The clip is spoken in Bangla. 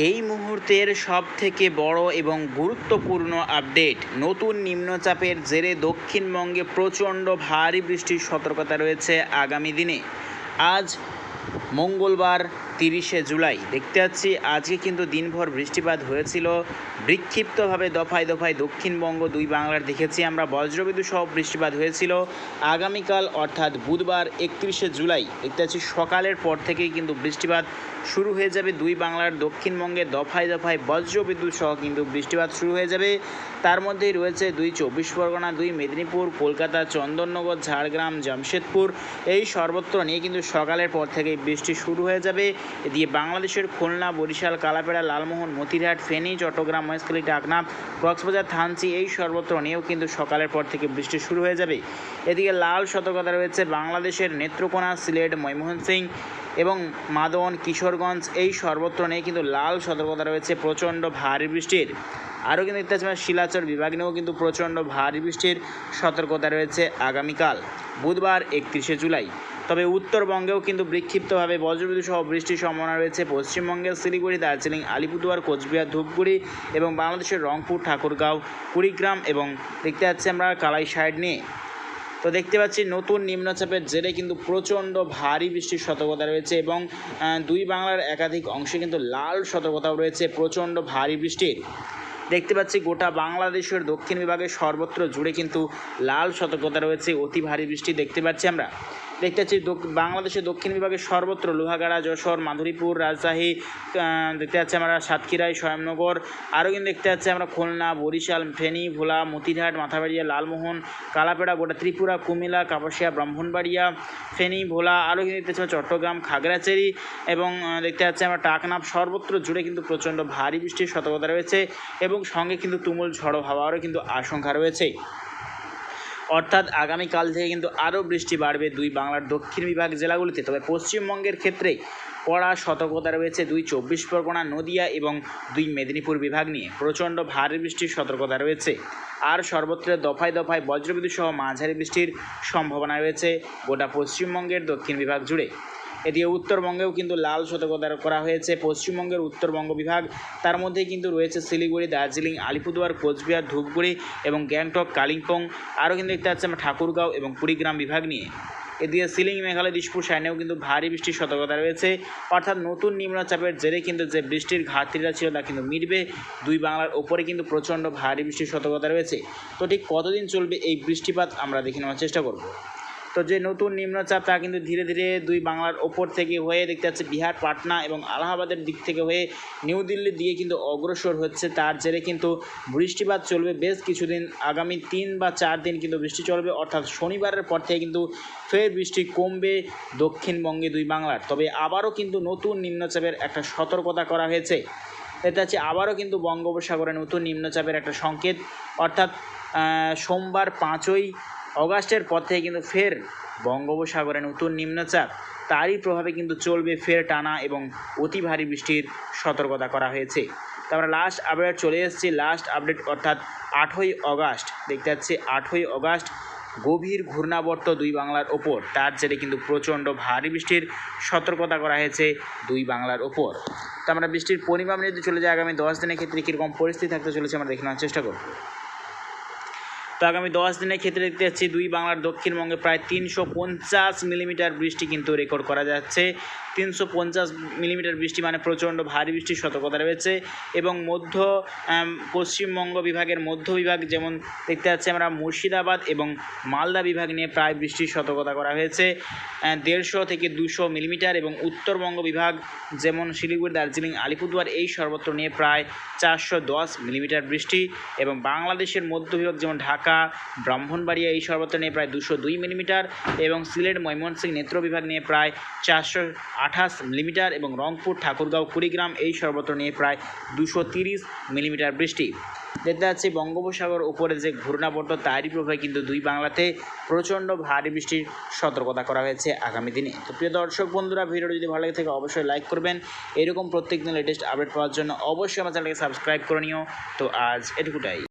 এই মুহূর্তের সবথেকে বড় এবং গুরুত্বপূর্ণ আপডেট, নতুন নিম্নচাপের জেরে দক্ষিণবঙ্গে প্রচণ্ড ভারী বৃষ্টির সতর্কতা রয়েছে আগামী দিনে। আজ মঙ্গলবার 30শে জুলাই দেখতে পাচ্ছি আজকে কিন্তু দিনভর বৃষ্টিপাত হয়েছিল। বিক্ষিপ্তভাবে দফায় দফায় দক্ষিণবঙ্গ দুই বাংলার দেখেছি আমরা, বজ্রবিদ্যুৎ সহ বৃষ্টিপাত হয়েছিল। আগামীকাল অর্থাৎ বুধবার 31শে জুলাই দেখতে পাচ্ছি সকালের পর থেকেই কিন্তু বৃষ্টিপাত শুরু হয়ে যাবে দুই বাংলার। দক্ষিণবঙ্গে দফায় দফায় বজ্রবিদ্যুৎ সহ কিন্তু বৃষ্টিপাত শুরু হয়ে যাবে। তার মধ্যেই রয়েছে 2 চব্বিশ পরগনা, 2 মেদিনীপুর, কলকাতা, চন্দননগর, ঝাড়গ্রাম, জামশেদপুর, এই সর্বত্র নিয়ে কিন্তু সকালের পর থেকেই বৃষ্টি শুরু হয়ে যাবে। এদিকে বাংলাদেশের খুলনা, বরিশাল, কালাপাড়া, লালমোহন, মতিরহাট, ফেনী, চট্টগ্রাম, মহেশখালী, টাকনাফ, কক্সবাজার, থানচি, এই সর্বত্র নিয়েও কিন্তু সকালের পর থেকে বৃষ্টি শুরু হয়ে যাবে। এদিকে লাল সতর্কতা রয়েছে বাংলাদেশের নেত্রকোনা, সিলেট, ময়মনসিংহ এবং মাদন, কিশোরগঞ্জ, এই সর্বত্র নিয়ে কিন্তু লাল সতর্কতা রয়েছে প্রচণ্ড ভারী বৃষ্টির। আরও কিন্তু দেখতে পাচ্ছি শিলাচর বিভাগ নিয়েও কিন্তু প্রচণ্ড ভারী বৃষ্টির সতর্কতা রয়েছে আগামীকাল বুধবার 31শে জুলাই। তবে উত্তরবঙ্গেও কিন্তু বিক্ষিপ্তভাবে বজ্রবিদ্যুৎ সহ বৃষ্টির সম্ভাবনা রয়েছে। পশ্চিমবঙ্গের শিলিগুড়ি, দার্জিলিং, আলিপুরদুয়ার, কোচবিহার, ধূপগুড়ি এবং বাংলাদেশের রংপুর, ঠাকুরগাঁও, কুড়িগ্রাম এবং দেখতে পাচ্ছি আমরা কালাই সাইড নিয়ে। তো দেখতে পাচ্ছি নতুন নিম্নচাপের জেরে কিন্তু প্রচণ্ড ভারী বৃষ্টির সতর্কতা রয়েছে এবং দুই বাংলার একাধিক অংশে কিন্তু লাল সতর্কতাও রয়েছে প্রচণ্ড ভারী বৃষ্টির। দেখতে পাচ্ছি গোটা বাংলাদেশের দক্ষিণ বিভাগের সর্বত্র জুড়ে কিন্তু লাল সতর্কতা রয়েছে অতি ভারী বৃষ্টি দেখতে পাচ্ছি আমরা। দেখতে পাচ্ছি বাংলাদেশের দক্ষিণ বিভাগের সর্বত্র লোহাগাড়া, যশোর, মাধুরীপুর, রাজশাহী, দেখতে পাচ্ছি আমরা সাতক্ষীরায়, স্বয়ংনগর, আরও কিন্তু দেখতে পাচ্ছি আমরা খুলনা, বরিশাল, ফেনী, ভোলা, মতিরহাট, মাথাবাড়িয়া, লালমোহন, কালাপাড়া, গোটা ত্রিপুরা, কুমিল্লা, কাপাসিয়া, ব্রাহ্মণবাড়িয়া, ফেনী, ভোলা, আরও কিন্তু দেখতে পাচ্ছি চট্টগ্রাম, খাগড়াছড়ি এবং দেখতে পাচ্ছি আমরা টাকনাফ, সর্বত্র জুড়ে কিন্তু প্রচণ্ড ভারী বৃষ্টির সতর্কতা রয়েছে এবং সঙ্গে কিন্তু তুমুল ঝড়ো হাওয়ারও কিন্তু আশঙ্কা রয়েছে। অর্থাৎ আগামীকাল থেকে কিন্তু আরও বৃষ্টি বাড়বে দুই বাংলার দক্ষিণ বিভাগ জেলাগুলিতে। তবে পশ্চিমবঙ্গের ক্ষেত্রে কড়া সতর্কতা রয়েছে 2 চব্বিশ পরগনা, নদিয়া এবং 2 মেদিনীপুর বিভাগ নিয়ে প্রচণ্ড ভারী বৃষ্টির সতর্কতা রয়েছে। আর সর্বত্র দফায় দফায় বজ্রবিদ্যুৎ সহ মাঝারি বৃষ্টির সম্ভাবনা রয়েছে গোটা পশ্চিমবঙ্গের দক্ষিণ বিভাগ জুড়ে। এদিকে উত্তরবঙ্গেও কিন্তু লাল সতর্কতা করা হয়েছে। পশ্চিমবঙ্গের উত্তরবঙ্গ বিভাগ, তার মধ্যে কিন্তু রয়েছে শিলিগুড়ি, দার্জিলিং, আলিপুরদুয়ার, কোচবিহার, ধূপগুড়ি এবং গ্যাংটক, কালিম্পং, আরও কিন্তু দেখতে পাচ্ছি আমরা ঠাকুরগাঁও এবং কুড়িগ্রাম বিভাগ নিয়ে। এদিকে শিলিং, মেঘালয়, দিশপুর সাইনেও কিন্তু ভারী বৃষ্টির সতর্কতা রয়েছে। অর্থাৎ নতুন নিম্নচাপের জেরে কিন্তু যে বৃষ্টির ঘাটতিটা ছিল তা কিন্তু মিটবে। দুই বাংলার ওপরে কিন্তু প্রচণ্ড ভারী বৃষ্টির সতর্কতা রয়েছে। তো ঠিক কতদিন চলবে এই বৃষ্টিপাত আমরা দেখে নেওয়ার চেষ্টা করব। তো যে নতুন নিম্নচাপ তা কিন্তু ধীরে ধীরে দুই বাংলার ওপর থেকে হয়ে দেখতে পাচ্ছি বিহার, পাটনা এবং আলাহাবাদের দিক থেকে হয়ে নিউ দিল্লির দিকে কিন্তু অগ্রসর হচ্ছে। তার জেরে কিন্তু বৃষ্টিপাত চলবে বেশ কিছুদিন, আগামী 3 বা 4 দিন কিন্তু বৃষ্টি চলবে। অর্থাৎ শনিবারের পর থেকে কিন্তু ফের বৃষ্টি কমবে দক্ষিণবঙ্গে দুই বাংলার। তবে আবারও কিন্তু নতুন নিম্নচাপের একটা সতর্কতা করা হয়েছে। এটা হচ্ছে আবারও কিন্তু বঙ্গোপসাগরে নতুন নিম্নচাপের একটা সংকেত। অর্থাৎ সোমবার 5ই অগাস্টের পর থেকে কিন্তু ফের বঙ্গোপসাগরে নতুন নিম্নচাপ, তারই প্রভাবে কিন্তু চলবে ফের টানা এবং অতি ভারী বৃষ্টির সতর্কতা করা হয়েছে। তো আমরা লাস্ট আপডেট চলে এসেছি। লাস্ট আপডেট অর্থাৎ 8ই অগাস্ট দেখতে পাচ্ছি 8ই অগাস্ট গভীর ঘূর্ণাবর্ত দুই বাংলার ওপর, তার জেরে কিন্তু প্রচণ্ড ভারী বৃষ্টির সতর্কতা করা হয়েছে দুই বাংলার ওপর। তো আমরা বৃষ্টির পরিমাণ যদি চলে যায় আগামী 10 দিনের ক্ষেত্রে কীরকম পরিস্থিতি থাকতে চলেছে আমরা দেখে নেওয়ার চেষ্টা করব। তো আগামী 10 দিনের ক্ষেত্রে দেখতে পাচ্ছি দুই বাংলার দক্ষিণবঙ্গে প্রায় 350 মিলিমিটার বৃষ্টি কিন্তু রেকর্ড করা যাচ্ছে। 350 মিলিমিটার বৃষ্টি মানে প্রচণ্ড ভারী বৃষ্টির সতর্কতা রয়েছে। এবং পশ্চিমবঙ্গ বিভাগের মধ্য বিভাগ যেমন দেখতে পাচ্ছি আমরা মুর্শিদাবাদ এবং মালদা বিভাগ নিয়ে প্রায় বৃষ্টির সতর্কতা করা হয়েছে 150 থেকে 200 মিলিমিটার। এবং উত্তরবঙ্গ বিভাগ যেমন শিলিগুড়ি, দার্জিলিং, আলিপুরদুয়ার, এই সর্বত্র নিয়ে প্রায় 410 মিলিমিটার বৃষ্টি। এবং বাংলাদেশের মধ্য বিভাগ যেমন ঢাকা, ব্রাহ্মণবাড়িয়া, এই সর্বত্র নিয়ে প্রায় 202 মিলিমিটার। এবং সিলেট, ময়মনসিংহ, নেত্র বিভাগ নিয়ে প্রায় 428 মিলিমিটার। এবং রংপুর, ঠাকুরগাঁও, কুড়িগ্রাম, এই সর্বত্র নিয়ে প্রায় 230 মিলিমিটার বৃষ্টি। দেখতে পাচ্ছি বঙ্গোপসাগর উপরে যে ঘূর্ণাবর্ত তারই প্রভাবে কিন্তু দুই বাংলাতে প্রচণ্ড ভারী বৃষ্টির সতর্কতা করা হয়েছে আগামী দিনে। তো প্রিয় দর্শক বন্ধুরা, ভিডিওটি যদি ভালো লাগে থাকে অবশ্যই লাইক করবেন। এরকম প্রত্যেক দিন লেটেস্ট আপডেট পাওয়ার জন্য অবশ্যই আমার চ্যানেলকে সাবস্ক্রাইব করে নিও। তো আজ এটুকুটাই।